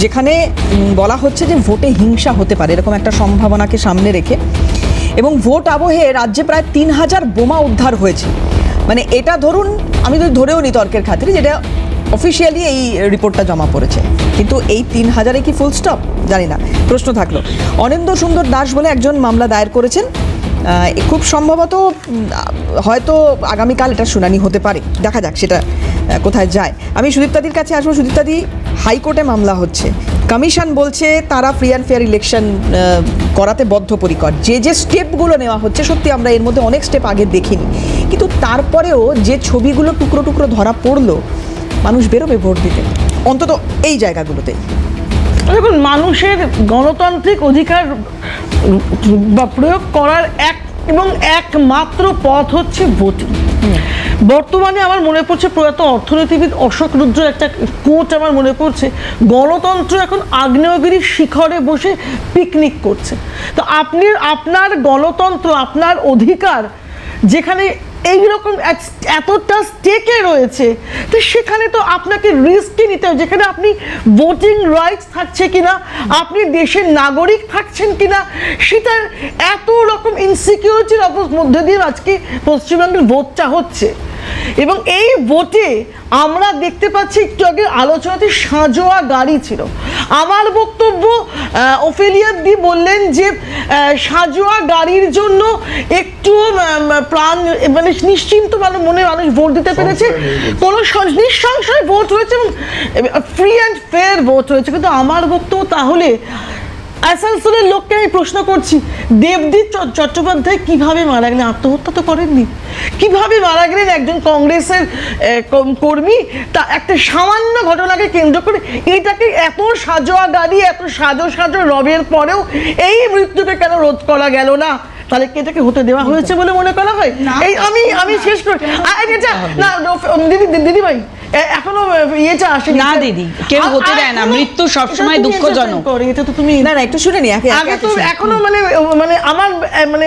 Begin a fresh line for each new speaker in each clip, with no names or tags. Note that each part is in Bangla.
যেখানে বলা হচ্ছে যে ভোটে হিংসা হতে পারে এরকম একটা সম্ভাবনাকে সামনে রেখে, এবং ভোট আবহে রাজ্যে প্রায় 3000 বোমা উদ্ধার হয়েছে। মানে এটা ধরুন, আমি যদি ধরেও নি তর্কের খাতিরে, যেটা অফিসিয়ালি এই রিপোর্টটা জমা পড়েছে, কিন্তু এই 3000-এ কি ফুল স্টপ জানি না, প্রশ্ন থাকলো। অনিন্দ্য সুন্দর দাস বলে একজন মামলা দায়ের করেছেন, খুব সম্ভবত হয়তো আগামীকাল এটা শুনানি হতে পারে, দেখা যাক সেটা কোথায় যায়। আমি সুদীপ্তাদির কাছে আসবো। সুদীপ্তাদি, হাইকোর্টে মামলা হচ্ছে, কমিশন বলছে তারা ফ্রি অ্যান্ড ফেয়ার ইলেকশন করাতে বদ্ধপরিকর, যে যে স্টেপগুলো নেওয়া হচ্ছে সত্যি আমরা এর মধ্যে অনেক স্টেপ আগে দেখিনি, কিন্তু তারপরেও যে ছবিগুলো টুকরো টুকরো ধরা পড়লো, মানুষ বেরোবে ভোট দিতে অন্তত এই জায়গাগুলোতে।
দেখুন, মানুষের গণতান্ত্রিক অধিকার বা প্রয়োগ করার একমাত্র পথ হচ্ছে ভোটিং। বর্তমানে আমার মনে পড়ছে প্রয়াত অর্থনীতিবিদ অশোক রুদ্র একটা কোট আমার মনে পড়ছে, গণতন্ত্র এখন আগ্নেয়গিরির শিখরে বসে পিকনিক করছে। তো আপনার গণতন্ত্র, আপনার অধিকার যেখানে এইরকম এতটা স্টেকে রয়েছে, তো সেখানে তো আপনাকে রিস্কই নিতে হবে। যেখানে আপনি ভোটিং রাইটস থাকছে কিনা, আপনি দেশের নাগরিক থাকছেন কিনা, সেটার এত রকম ইনসিকিউরিটির মধ্যে দিয়ে আজকে পশ্চিমবঙ্গের ভোটটা হচ্ছে। এবং এই ভোটে আমরা দেখতে পাচ্ছি, একটু আগে আলোচনাতে সাঁজোয়া গাড়ি ছিল। আমার বক্তব্য, ওফেলিয়া দি বললেন যে সাঁজোয়া গাড়ির জন্য একটু প্রাণ মানে নিশ্চিন্ত মনে মানুষ ভোট দিতে পেরেছে, কোনো নিঃসংশয় ভোট হয়েছে এবং ফ্রি অ্যান্ড ফেয়ার ভোট হয়েছে। কিন্তু আমার বক্তব্য, তাহলে আসানসোলের লোককে আমি প্রশ্ন করছি, দেবদীপ চট্টোপাধ্যায় কিভাবে মারা গেলেন? আত্মহত্যা তো করেননি। কিভাবে মারা গেলেন একজন কংগ্রেসের কর্মী? তা একটা সামান্য ঘটনাকে কেন্দ্র করে এটাকে এত সাজোয়া গাড়ি, এত সাজো রবের পরেও এই মৃত্যুকে কেন রোধ করা গেল না? তাহলে কি এটাকে হতে দেওয়া হয়েছে বলে মনে করা হয়? এই আমি শেষ করি না দিদি ভাই, এখনো ইয়েটা আসেনি
না দিদি, কেউ হতে দেয় না, মৃত্যু সবসময় দুঃখজনক।
এটা তো তুমি না একটু শুনে নি
আগে তো, এখনো মানে আমার মানে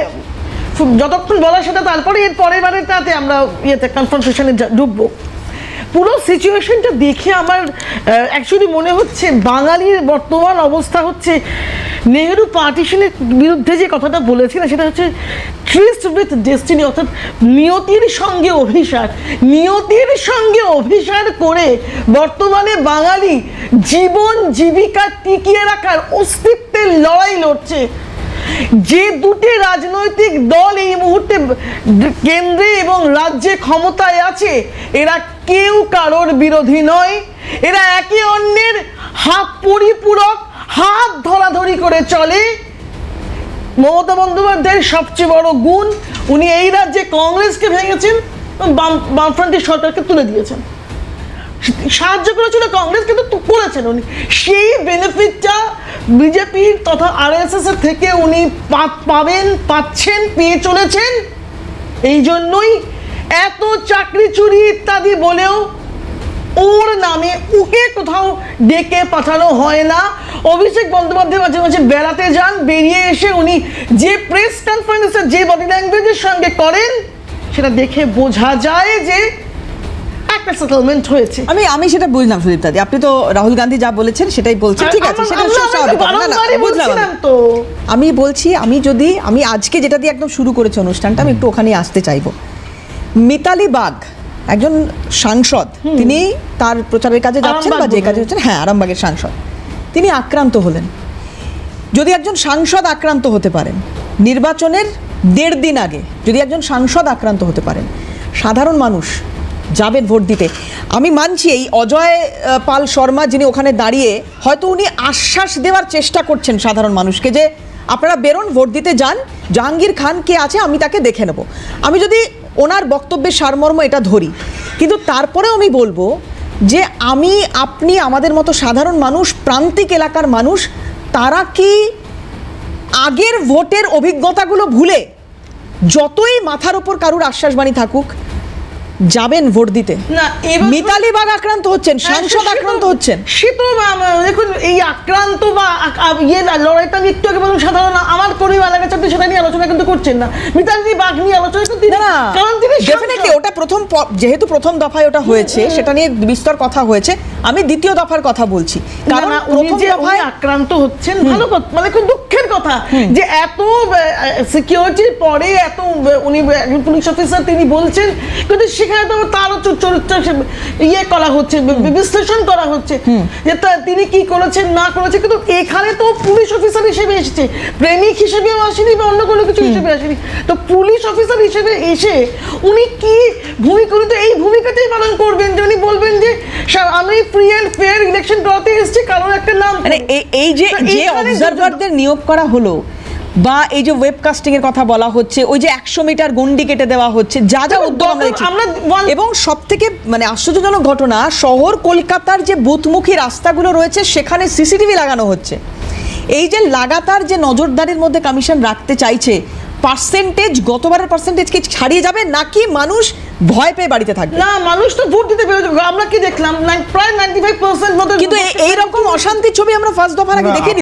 যতক্ষণ বলা সেটা, তারপরে এর পরের বারে তাতে আমরা ইয়েতে কনফ্রন্টেশনে ঢুকবো। পুরো সিচুয়েশনটা দেখে আমার অ্যাকচুয়ালি মনে হচ্ছে বাঙালির বর্তমান অবস্থা হচ্ছে, নেহেরু পার্টিশনের বিরুদ্ধে যে কথাটা বলেছিল সেটা হচ্ছে ট্রিস্ট উইথ ডেস্টিনি, অর্থাৎ নিয়তির সঙ্গে অভিসার। নিয়তির সঙ্গে অভিসার করে বর্তমানে বাঙালি জীবন জীবিকা টিকিয়ে রাখার অস্তিত্বের লড়াই লড়ছে। যে দুটি রাজনৈতিক দল এই মুহূর্তে কেন্দ্রে এবং রাজ্যে ক্ষমতায় আছে, এরা কেউ কারোর বিরোধী নয়, এরা একে অন্যের পরিপূরক, হাত ধরাধরি করে চলে। মমতা বন্দ্যোপাধ্যায়ের সবচেয়ে বড় গুণ, উনি এই রাজ্যে কংগ্রেসকে ভেঙেছেন, বামফ্রন্টের সরকারকে তুলে দিয়েছেন। সাহায্য করেছিল কংগ্রেস, কিন্তু করেছেন উনি। সেই বেনিফিটটা বিজেপির তথা আরএসএস এর থেকে উনি পাচ্ছেন, পেয়ে চলেছেন। এই জন্যই এত চাকরি চুরি ইত্যাদি বলেও ওর নামে ওকে কোথাও ডেকে পাঠানো হয় না। অভিষেক বন্দ্যোপাধ্যায় মাঝে মাঝে বেড়াতে যান, বেরিয়ে এসে উনি যে প্রেস কনফারেন্সে যে বডি ল্যাঙ্গুয়েজের সঙ্গে করেন, সেটা দেখে বোঝা যায় যে একটা সেটেলমেন্ট হয়েছে।
আমি সেটা বুঝলাম সুদীপ্তাদি, আপনি তো রাহুল গান্ধী যা বলেছেন সেটাই বলছেন, ঠিক আছে, সেটা স্বাভাবিক। বুঝলাম। তো আমি বলছি, আমি আজকে যেটা দিয়ে একদম শুরু করেছি অনুষ্ঠানটা, আমি একটু ওখানে আসতে চাইবো। মিতালি বাগ একজন সাংসদ, তিনি তার প্রচারের কাজে যাচ্ছেন বা যে কাজে যাচ্ছেন, হ্যাঁ, আরামবাগের সাংসদ, তিনি আক্রান্ত হলেন। যদি একজন সাংসদ আক্রান্ত হতে পারেন, নির্বাচনের 1.5 দিন আগে যদি একজন সাংসদ আক্রান্ত হতে পারেন, সাধারণ মানুষ যাবেন ভোট দিতে। আমি মানছি এই অজয় পাল শর্মা যিনি ওখানে দাঁড়িয়ে, হয়তো উনি আশ্বাস দেওয়ার চেষ্টা করছেন সাধারণ মানুষকে যে আপনারা বেরোন, ভোট দিতে যান, জাহাঙ্গীর খান কে আছে আমি তাকে দেখে নেব। আমি যদি ওনার বক্তব্যের সারমর্ম এটা ধরি, কিন্তু তারপরেও আমি বলবো যে আপনি আমাদের মতো সাধারণ মানুষ, প্রান্তিক এলাকার মানুষ, তারা কি আগের ভোটের অভিজ্ঞতাগুলো ভুলে, যতই মাথার ওপর কারুর আশ্বাসবাণী থাকুক, যাবেন ভোট দিতে? না, মিতালি বাগ আক্রান্ত হচ্ছেন, সাংসদ আক্রান্ত হচ্ছেন,
সে তো দেখুন, এই আক্রান্ত বা লড়াইটা একটু আগে বলুন, সাধারণ আমার কর্মী মারা গেছে, আপনি সেটা নিয়ে আলোচনা কিন্তু করছেন না। মিতালি বাগ নিয়ে আলোচনা কিন্তু তিনি,
না
কারণ তিনি
ডেফিনেটলি ওটা যেহেতু প্রথম দফায় ওটা হয়েছে সেটা নিয়ে বিস্তর কথা হয়েছে, আমি দ্বিতীয় দফার কথা বলছি। কারণ
উনি
প্রথম
যে
দফায়
আক্রান্ত হচ্ছেন, ভালো কথা, মানে খুব দুঃখের কথা যে এত সিকিউরিটির পরে এত উনি একজন পুলিশ অফিসার তিনি বলছেন, কিন্তু সেখানে তো তারও চরিত্র ইয়ে করা হচ্ছে, বিশ্লেষণ করা হচ্ছে যে তিনি কি করেছেন না করেছে। কিন্তু এখানে তো পুলিশ অফিসার হিসেবে এসেছে, প্রেমিক হিসেবেও আসেনি বা অন্য কোনো কিছু হিসেবে আসেনি। তো পুলিশ অফিসার হিসেবে এসে উনি কি ভূমিকা, উনি তো এই ভূমিকাটাই পালন করবেন যে উনি বলবেন যে আমি ফ্রি অ্যান্ড ফেয়ার ইলেকশন করাতে এসেছি, কারোর একটা নাম,
মানে এই যে অবজারভারদের নিয়োগ করা হলো বা এই যে ওয়েবকাস্টিং এর কথা বলা হচ্ছে, ওই যে 100 মিটার গন্ডি কেটে দেওয়া হচ্ছে, যা যা উদ্যোগ আমরা দেখছি, এবং সব থেকে মানে আশ্চর্যজনক ঘটনা, শহর কলকাতার যে বুথমুখী রাস্তাগুলো রয়েছে সেখানে সিসিটিভি লাগানো হচ্ছে। এই যে লাগাতার যে নজরদারির মধ্যে কমিশন রাখতে চাইছে, পার্সেন্টেজ গতবারের পার্সেন্টেজ কি ছাড়িয়ে যাবে নাকি মানুষ ভয় পেয়ে বাড়িতে থাকবে?
না, মানুষ তো ভোট দিতে বেরোবে। আমরা কি দেখলাম প্রায় 95% মতো,
কিন্তু এই রকম অশান্তির ছবি আমরা ফার্স্ট দফার আগে দেখে